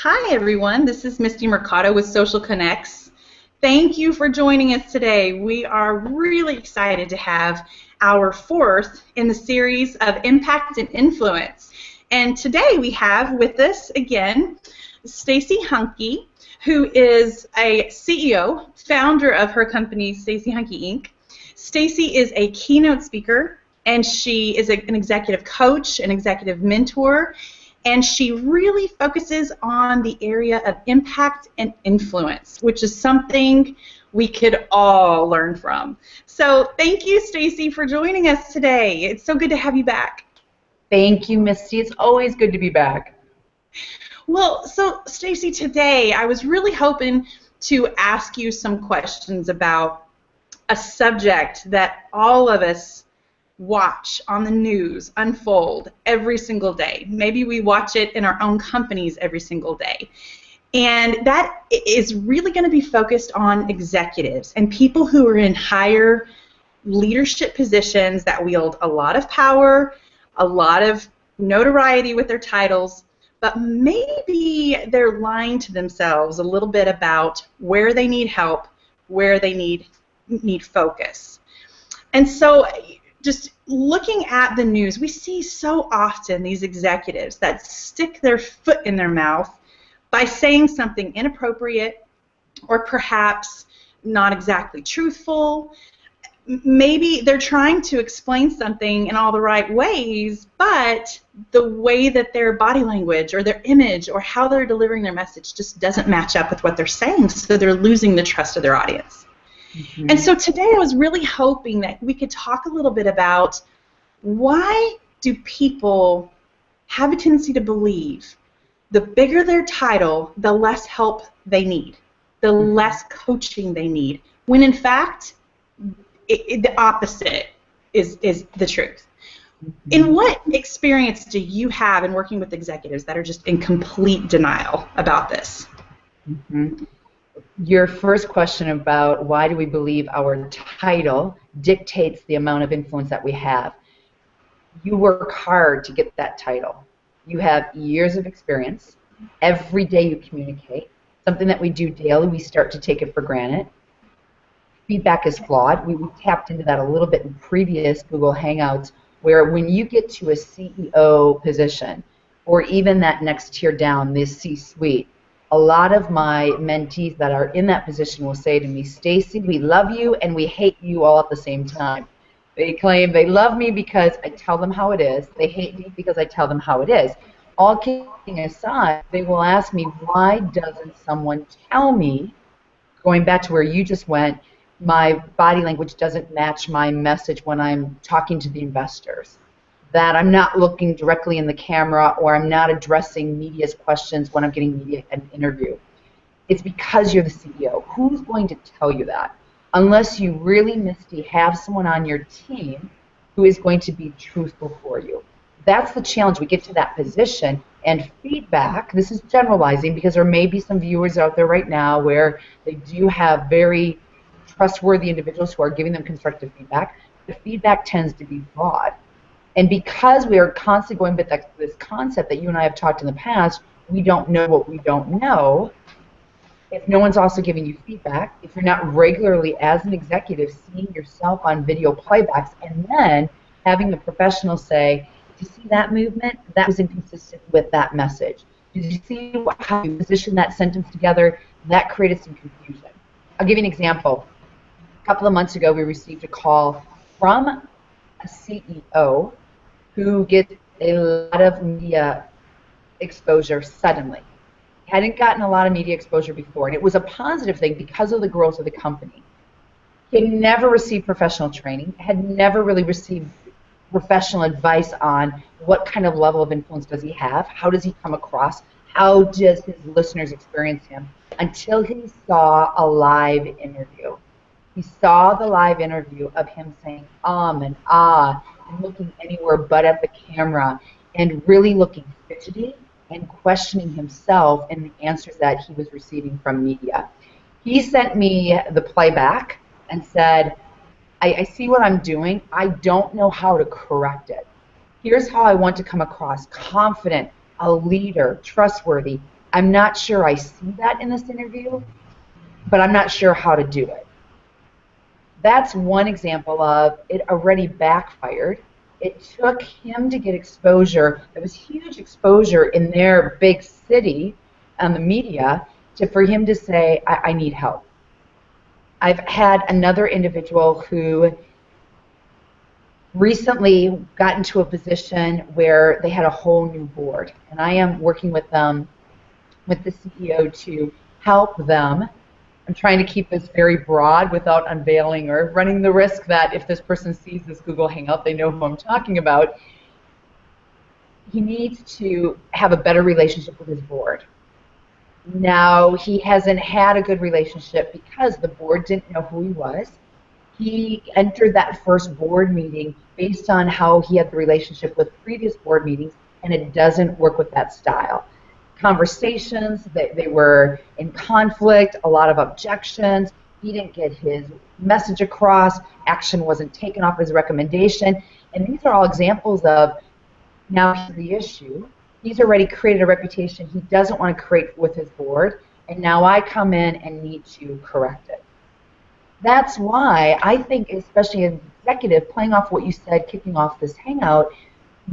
Hi, everyone. This is Misty Mercado with Social Connects. Thank you for joining us today. We are really excited to have our fourth in the series of Impact and Influence. And today we have with us again Stacy Hunke, who is a CEO, founder of her company, Stacy Hunke Inc. Stacy is a keynote speaker, and she is an executive coach, an executive mentor, and she really focuses on the area of impact and influence, which is something we could all learn from. So thank you, Stacy, for joining us today. It's so good to have you back. Thank you, Misty. It's always good to be back. Well, so Stacy, today I was really hoping to ask you some questions about a subject that all of us watch on the news unfold every single day. Maybe we watch it in our own companies every single day. And that is really going to be focused on executives and people who are in higher leadership positions that wield a lot of power, a lot of notoriety with their titles, but maybe they're lying to themselves a little bit about where they need help, where they need focus. And so just looking at the news, we see so often these executives that stick their foot in their mouth by saying something inappropriate or perhaps not exactly truthful. Maybe they're trying to explain something in all the right ways, but the way that their body language or their image or how they're delivering their message just doesn't match up with what they're saying, so they're losing the trust of their audience. Mm-hmm. And so today I was really hoping that we could talk a little bit about why do people have a tendency to believe the bigger their title, the less help they need, the less coaching they need, when in fact the opposite is the truth. Mm-hmm. In what experience do you have in working with executives that are just in complete denial about this? Mm-hmm. Your first question about why do we believe our title dictates the amount of influence that we have. You work hard to get that title. You have years of experience. Every day you communicate. Something that we do daily, we start to take it for granted. Feedback is flawed. We tapped into that a little bit in previous Google Hangouts, where when you get to a CEO position, or even that next tier down, this C-suite, a lot of my mentees that are in that position will say to me, Stacy, we love you and we hate you all at the same time. They claim they love me because I tell them how it is. They hate me because I tell them how it is. All kidding aside, they will ask me, why doesn't someone tell me, going back to where you just went, my body language doesn't match my message when I'm talking to the investors, that I'm not looking directly in the camera or I'm not addressing media's questions when I'm getting media an interview. It's because you're the CEO. Who's going to tell you that? Unless you really, Misty, have someone on your team who is going to be truthful for you. That's the challenge. We get to that position, and feedback, this is generalizing because there may be some viewers out there right now where they do have very trustworthy individuals who are giving them constructive feedback. The feedback tends to be flawed. And because we are constantly going back to this concept that you and I have talked in the past, we don't know what we don't know. If no one's also giving you feedback, if you're not regularly, as an executive, seeing yourself on video playbacks and then having the professional say, did you see that movement? That was inconsistent with that message. Did you see how you positioned that sentence together? That created some confusion. I'll give you an example. A couple of months ago, we received a call from a CEO who gets a lot of media exposure suddenly. Hadn't gotten a lot of media exposure before, and it was a positive thing because of the growth of the company. He had never received professional training, had never really received professional advice on what kind of level of influence does he have, how does he come across, how does his listeners experience him, until he saw a live interview. He saw the live interview of him saying and ah, and looking anywhere but at the camera, and really looking fidgety and questioning himself and the answers that he was receiving from media. He sent me the playback and said, I see what I'm doing. I don't know how to correct it. Here's how I want to come across: confident, a leader, trustworthy. I'm not sure I see that in this interview, but I'm not sure how to do it. That's one example of it already backfired. It took him to get exposure. There was huge exposure in their big city on the media for him to say, I need help. I've had another individual who recently got into a position where they had a whole new board, and I am working with them, with the CEO, to help them. I'm trying to keep this very broad without unveiling or running the risk that if this person sees this Google Hangout, they know who I'm talking about. He needs to have a better relationship with his board. Now, he hasn't had a good relationship because the board didn't know who he was. He entered that first board meeting based on how he had the relationship with previous board meetings, and it doesn't work with that style. Conversations, they were in conflict, a lot of objections. He didn't get his message across. Action wasn't taken off his recommendation. And these are all examples of, now here's the issue. He's already created a reputation he doesn't want to create with his board, and now I come in and need to correct it. That's why I think, especially as an executive, playing off what you said, kicking off this hangout,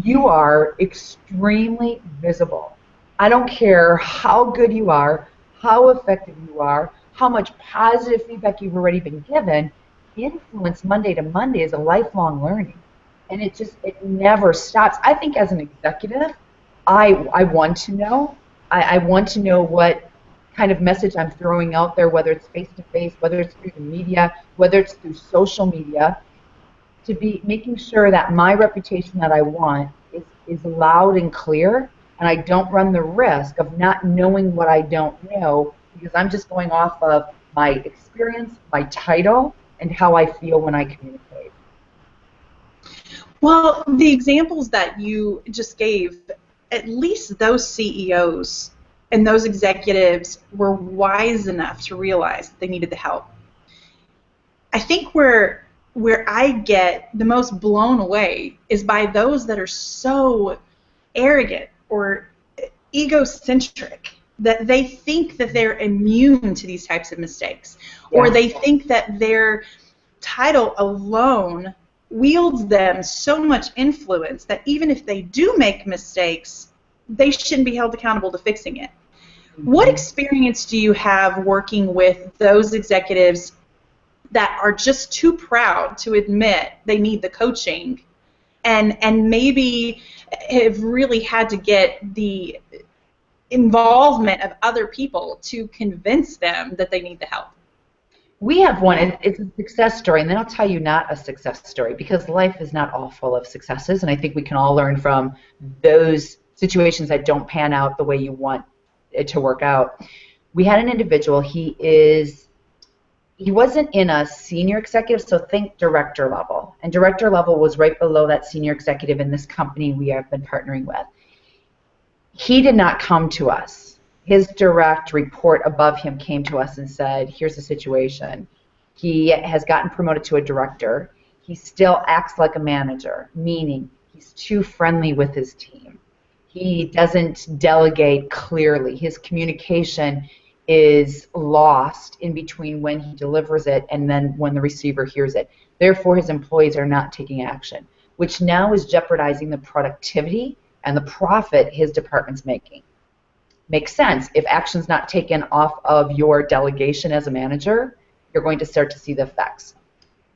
you are extremely visible. I don't care how good you are, how effective you are, how much positive feedback you've already been given. Influence Monday to Monday is a lifelong learning, and it never stops. I think as an executive, I want to know. I want to know what kind of message I'm throwing out there, whether it's face-to-face, whether it's through the media, whether it's through social media, to be making sure that my reputation that I want is loud and clear, and I don't run the risk of not knowing what I don't know because I'm just going off of my experience, my title, and how I feel when I communicate. Well, the examples that you just gave, at least those CEOs and those executives were wise enough to realize that they needed the help. I think where I get the most blown away is by those that are so arrogant or egocentric that they think that they're immune to these types of mistakes, or they think that their title alone wields them so much influence that even if they do make mistakes, they shouldn't be held accountable to fixing it. What experience do you have working with those executives that are just too proud to admit they need the coaching and maybe have really had to get the involvement of other people to convince them that they need the help? We have one. It's a success story, and then I'll tell you not a success story, because life is not all full of successes, and I think we can all learn from those situations that don't pan out the way you want it to work out. We had an individual. He wasn't in a senior executive, so think director level, and director level was right below that senior executive in this company we have been partnering with. He did not come to us. His direct report above him came to us and said, here's the situation. He has gotten promoted to a director. He still acts like a manager, meaning he's too friendly with his team. He doesn't delegate clearly. His communication is lost in between when he delivers it and then when the receiver hears it. Therefore, his employees are not taking action, which now is jeopardizing the productivity and the profit his department's making. Makes sense. If action's not taken off of your delegation as a manager, you're going to start to see the effects.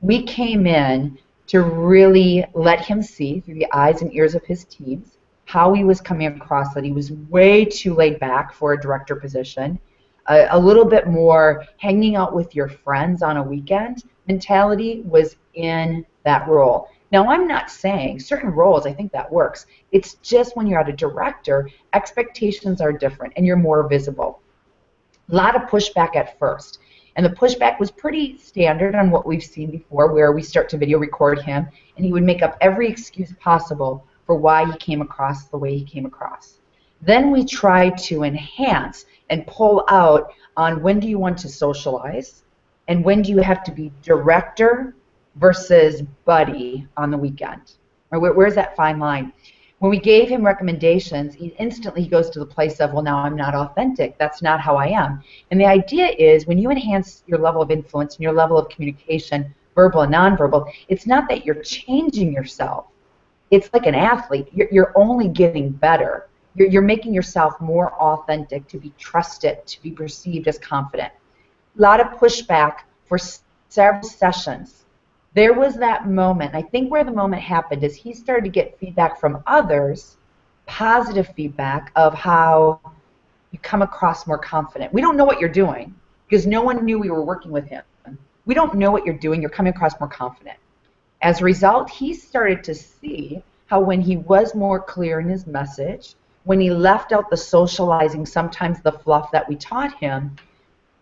We came in to really let him see through the eyes and ears of his teams how he was coming across, that he was way too laid back for a director position, a little bit more hanging out with your friends on a weekend mentality was in that role. Now, I'm not saying certain roles, I think that works. It's just when you're at a director, expectations are different and you're more visible. A lot of pushback at first. And the pushback was pretty standard on what we've seen before, where we start to video record him and he would make up every excuse possible for why he came across the way he came across. Then we try to enhance and pull out on when do you want to socialize and when do you have to be director versus buddy on the weekend. Or where's that fine line? When we gave him recommendations, instantly he goes to the place of, well, now I'm not authentic. That's not how I am. And the idea is when you enhance your level of influence and your level of communication, verbal and nonverbal, it's not that you're changing yourself. It's like an athlete. You're only getting better. You're making yourself more authentic, to be trusted, to be perceived as confident. A lot of pushback for several sessions. There was that moment. I think where the moment happened is he started to get feedback from others, positive feedback of how you come across more confident. We don't know what you're doing because no one knew we were working with him. We don't know what you're doing. You're coming across more confident. As a result, he started to see how when he was more clear in his message, when he left out the socializing, sometimes the fluff that we taught him,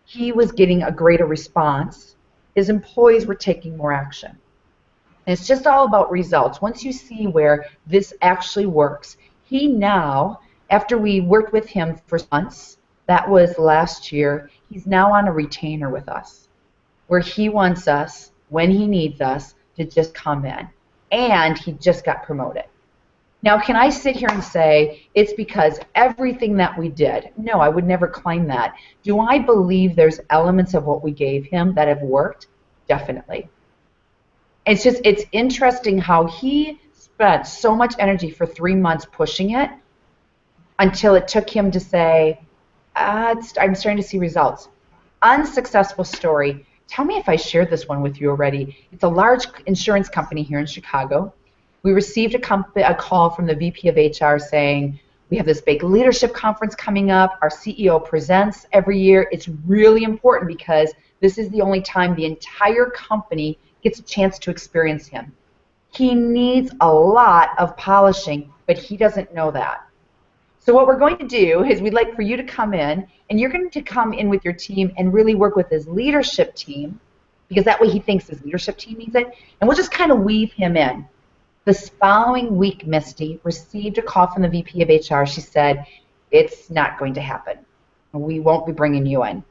he was getting a greater response. His employees were taking more action. And it's just all about results. Once you see where this actually works, he now, after we worked with him for months, that was last year, he's now on a retainer with us, where he wants us, when he needs us, to just come in. And he just got promoted. Now, can I sit here and say it's because everything that we did? No, I would never claim that. Do I believe there's elements of what we gave him that have worked? Definitely. It's interesting how he spent so much energy for 3 months pushing it until it took him to say, I'm starting to see results. Unsuccessful story. Tell me if I shared this one with you already. It's a large insurance company here in Chicago. We received a call from the VP of HR saying, we have this big leadership conference coming up. Our CEO presents every year. It's really important because this is the only time the entire company gets a chance to experience him. He needs a lot of polishing, but he doesn't know that. So what we're going to do is we'd like for you to come in, and you're going to come in with your team and really work with his leadership team, because that way he thinks his leadership team needs it, and we'll just kind of weave him in. This following week, Misty received a call from the VP of HR. She said, it's not going to happen. We won't be bringing you in.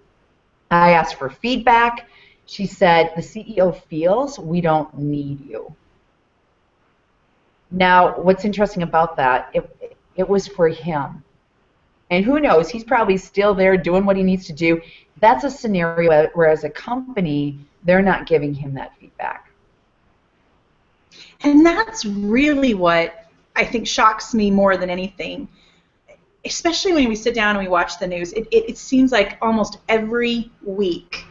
I asked for feedback. She said, the CEO feels we don't need you. Now, what's interesting about that, it was for him. And who knows, he's probably still there doing what he needs to do. That's a scenario where as a company, they're not giving him that feedback. And that's really what I think shocks me more than anything, especially when we sit down and we watch the news. It seems like almost every week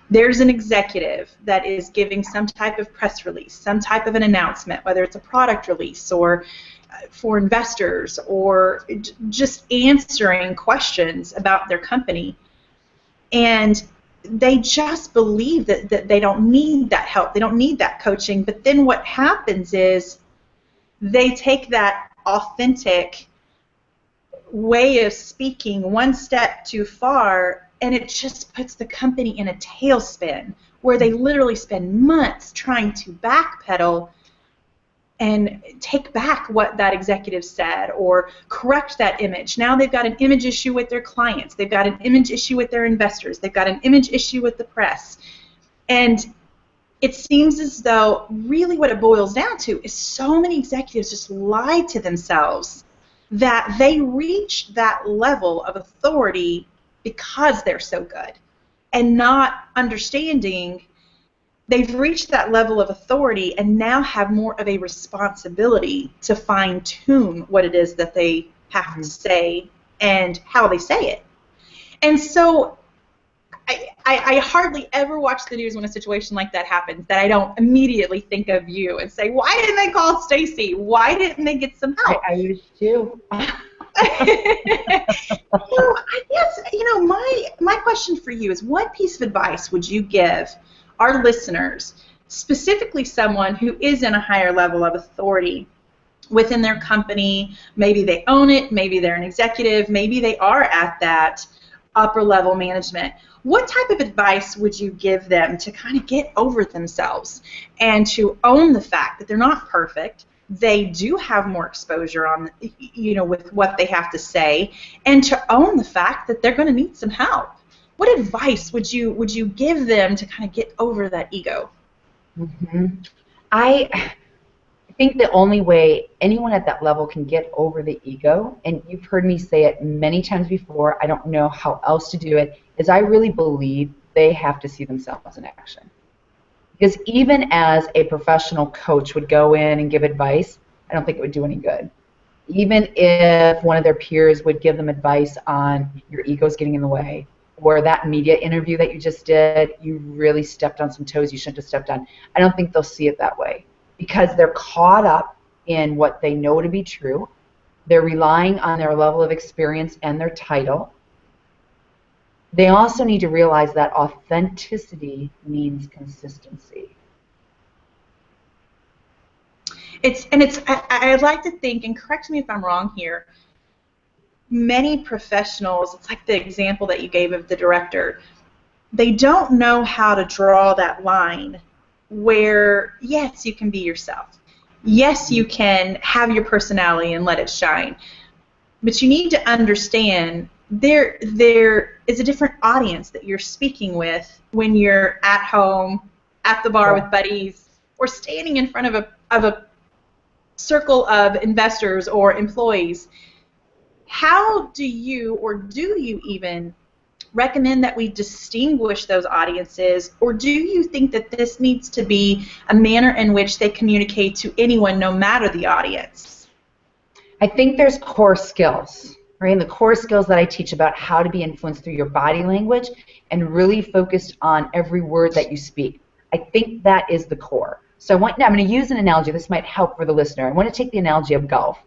there's an executive that is giving some type of press release, some type of an announcement, whether it's a product release or for investors or just answering questions about their company. And they just believe that they don't need that help. They don't need that coaching. But then what happens is they take that authentic way of speaking one step too far, and it just puts the company in a tailspin where they literally spend months trying to backpedal and take back what that executive said or correct that image. Now they've got an image issue with their clients. They've got an image issue with their investors. They've got an image issue with the press. And it seems as though really what it boils down to is so many executives just lie to themselves that they reach that level of authority because they're so good, and not understanding they've reached that level of authority and now have more of a responsibility to fine-tune what it is that they have to say and how they say it. And so I hardly ever watch the news when a situation like that happens that I don't immediately think of you and say, why didn't they call Stacy? Why didn't they get some help? I used to. I guess, my question for you is, what piece of advice would you give our listeners, specifically someone who is in a higher level of authority within their company? Maybe they own it, maybe they're an executive, maybe they are at that upper level management. What type of advice would you give them to kind of get over themselves and to own the fact that they're not perfect? They do have more exposure on, with what they have to say, and to own the fact that they're going to need some help. What advice would you give them to kind of get over that ego? Mm-hmm. I think the only way anyone at that level can get over the ego, and you've heard me say it many times before, I don't know how else to do it, is I really believe they have to see themselves in action. Because even as a professional coach would go in and give advice, I don't think it would do any good. Even if one of their peers would give them advice on your ego's getting in the way, or that media interview that you just did, you really stepped on some toes you shouldn't have stepped on. I don't think they'll see it that way because they're caught up in what they know to be true. They're relying on their level of experience and their title. They also need to realize that authenticity means consistency. I'd like to think, and correct me if I'm wrong here, many professionals, it's like the example that you gave of the director, they don't know how to draw that line where, yes, you can be yourself. Yes, you can have your personality and let it shine. But you need to understand there is a different audience that you're speaking with when you're at home, at the bar with buddies, or standing in front of a circle of investors or employees. How do you, or do you even, recommend that we distinguish those audiences, or do you think that this needs to be a manner in which they communicate to anyone, no matter the audience? I think there's core skills, right? And the core skills that I teach about how to be influenced through your body language and really focused on every word that you speak. I think that is the core. So I'm going to use an analogy. This might help for the listener. I want to take the analogy of golf.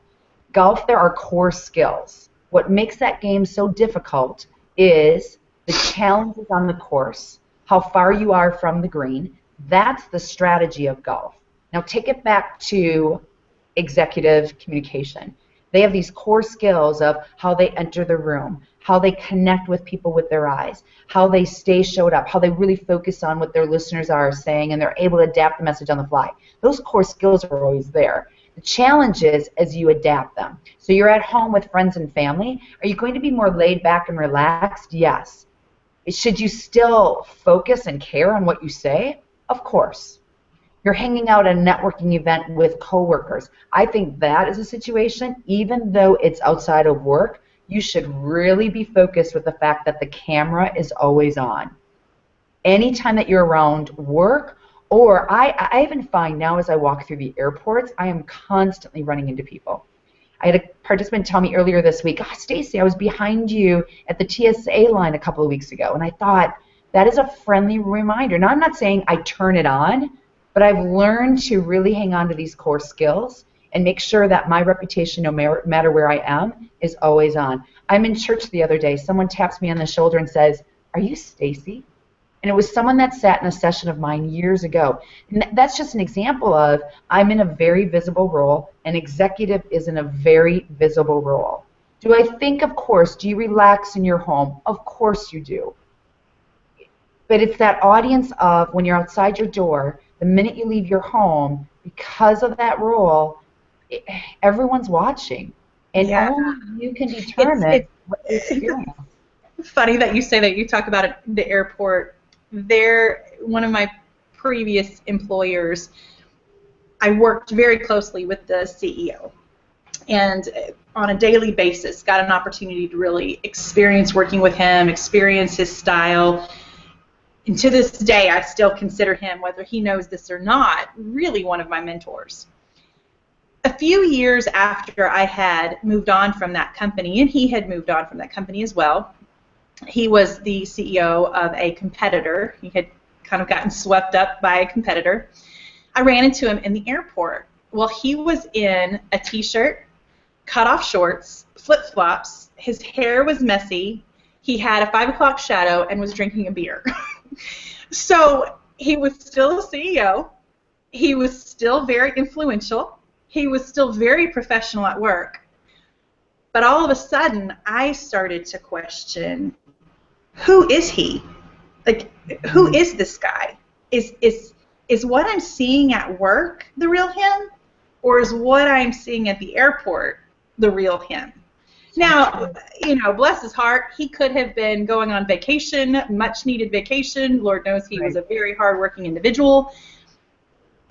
Golf, there are core skills. What makes that game so difficult is the challenges on the course, how far you are from the green. That's the strategy of golf. Now take it back to executive communication. They have these core skills of how they enter the room, how they connect with people with their eyes, how they stay showed up, how they really focus on what their listeners are saying, and they're able to adapt the message on the fly. Those core skills are always there. The challenge is as you adapt them. So you're at home with friends and family. Are you going to be more laid back and relaxed? Yes. Should you still focus and care on what you say? Of course. You're hanging out at a networking event with coworkers. I think that is a situation, even though it's outside of work, you should really be focused with the fact that the camera is always on. Anytime that you're around work, or I even find now as I walk through the airports, I am constantly running into people. I had a participant tell me earlier this week, Stacy, I was behind you at the TSA line a couple of weeks ago, and I thought, that is a friendly reminder. Now, I'm not saying I turn it on, but I've learned to really hang on to these core skills and make sure that my reputation, no matter where I am, is always on. I'm in church the other day. Someone taps me on the shoulder and says, are you Stacy? And it was someone that sat in a session of mine years ago. And that's just an example of I'm in a very visible role. An executive is in a very visible role. Do I think, of course, do you relax in your home? Of course you do. But it's that audience of when you're outside your door, the minute you leave your home, because of that role, everyone's watching. And only you can determine what you experience. Funny that you say that. You talk about it in the airport. One of my previous employers, I worked very closely with the CEO, and on a daily basis got an opportunity to really experience working with him, experience his style. And to this day, I still consider him, whether he knows this or not, really one of my mentors. A few years after I had moved on from that company, and he had moved on from that company as well, he was the CEO of a competitor. He had kind of gotten swept up by a competitor. I ran into him in the airport. Well, he was in a T-shirt, cut-off shorts, flip-flops. His hair was messy. He had a 5 o'clock shadow and was drinking a beer. So he was still a CEO. He was still very influential. He was still very professional at work. But all of a sudden, I started to question, who is he? Like, who is this guy? Is what I'm seeing at work the real him? Or is what I'm seeing at the airport the real him? Now, bless his heart, he could have been going on vacation, much needed vacation. Lord knows he was a very hardworking individual.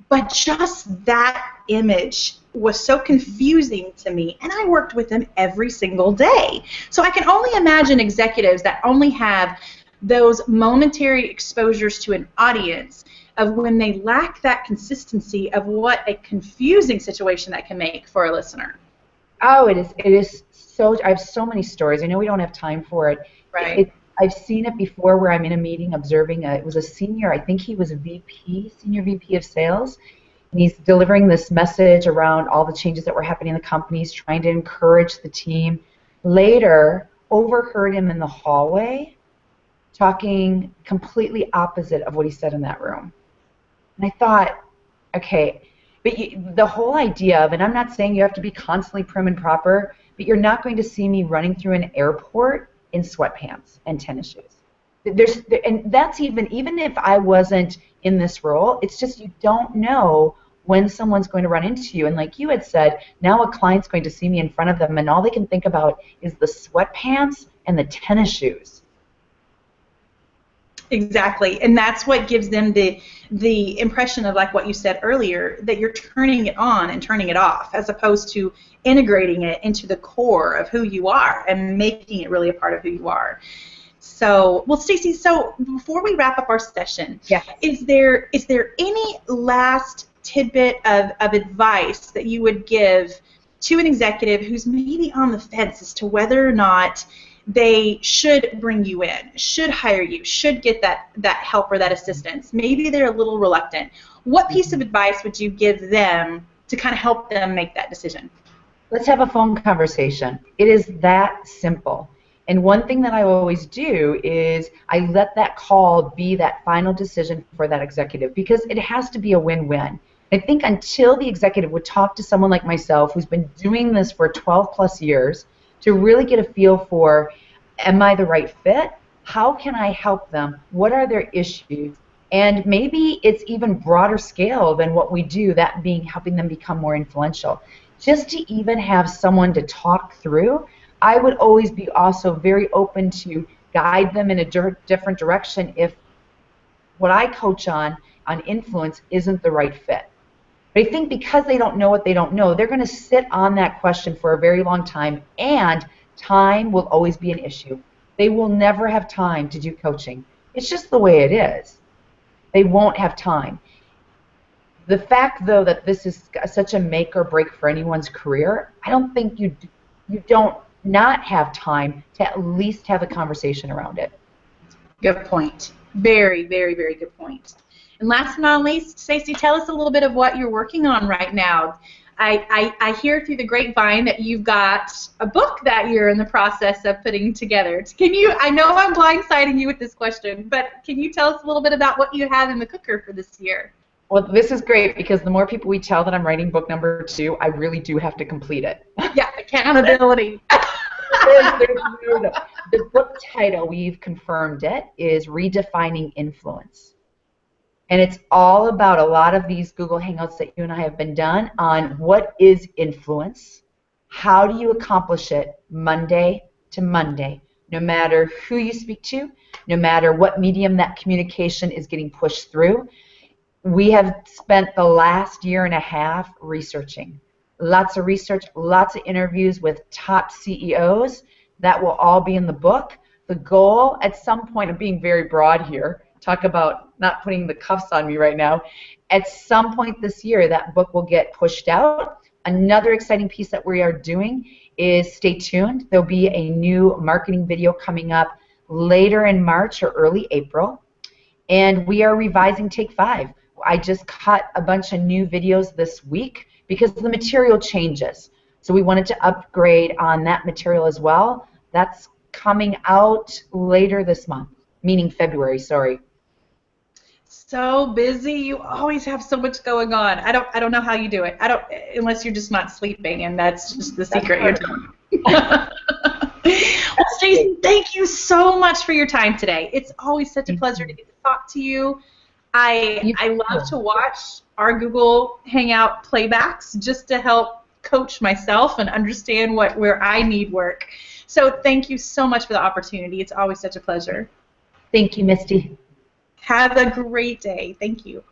But just that image was so confusing to me, and I worked with them every single day. So I can only imagine executives that only have those momentary exposures to an audience of when they lack that consistency of what a confusing situation that can make for a listener. Oh, it is so, I have so many stories. I know we don't have time for it. Right. I've seen it before where I'm in a meeting observing, it was a senior, I think he was a VP, senior VP of sales, and he's delivering this message around all the changes that were happening in the company. He's trying to encourage the team. Later, overheard him in the hallway talking completely opposite of what he said in that room. And I thought, okay, but the whole idea of, and I'm not saying you have to be constantly prim and proper, but you're not going to see me running through an airport in sweatpants and tennis shoes. And that's even if I wasn't in this role, it's just you don't know when someone's going to run into you. And like you had said, now a client's going to see me in front of them, and all they can think about is the sweatpants and the tennis shoes. Exactly, and that's what gives them the impression of, like what you said earlier, that you're turning it on and turning it off, as opposed to integrating it into the core of who you are and making it really a part of who you are. So, well, Stacey, so before we wrap up our session, yes, is there any last tidbit of advice that you would give to an executive who's maybe on the fence as to whether or not they should bring you in, should hire you, should get that help or that assistance? Maybe they're a little reluctant. What piece of advice would you give them to kind of help them make that decision? Let's have a phone conversation. It is that simple. And one thing that I always do is I let that call be that final decision for that executive, because it has to be a win-win. I think until the executive would talk to someone like myself who's been doing this for 12 plus years to really get a feel for, am I the right fit? How can I help them? What are their issues? And maybe it's even broader scale than what we do, that being helping them become more influential. Just to even have someone to talk through, I would always be also very open to guide them in a different direction if what I coach on influence isn't the right fit. But I think because they don't know what they don't know, they're going to sit on that question for a very long time, and time will always be an issue. They will never have time to do coaching. It's just the way it is. They won't have time. The fact, though, that this is such a make or break for anyone's career, I don't think you don't not have time to at least have a conversation around it. Good point. Very, very, very good point. And last but not least, Stacey, tell us a little bit of what you're working on right now. I hear through the grapevine that you've got a book that you're in the process of putting together. I know I'm blindsiding you with this question, but can you tell us a little bit about what you have in the cooker for this year? Well, this is great, because the more people we tell that I'm writing book number 2, I really do have to complete it. Yeah, accountability. The book title, we've confirmed it, is Redefining Influence. And it's all about a lot of these Google Hangouts that you and I have been done on what is influence, how do you accomplish it Monday to Monday, no matter who you speak to, no matter what medium that communication is getting pushed through. We have spent the last year and a half researching. Lots of research, lots of interviews with top CEOs. That will all be in the book. The goal, at some point, of being very broad here, talk about not putting the cuffs on me right now, at some point this year, that book will get pushed out. Another exciting piece that we are doing is, stay tuned, there'll be a new marketing video coming up later in March or early April, and we are revising Take 5. I just cut a bunch of new videos this week because the material changes. So we wanted to upgrade on that material as well. That's coming out later this month, meaning February, sorry. So busy. You always have so much going on. I don't know how you do it. Unless you're just not sleeping, and that's just the secret you're telling me. Well, Stacey, thank you so much for your time today. It's always such a pleasure to get to talk to you. I love to watch our Google Hangout playbacks just to help coach myself and understand where I need work. So thank you so much for the opportunity. It's always such a pleasure. Thank you, Misty. Have a great day. Thank you.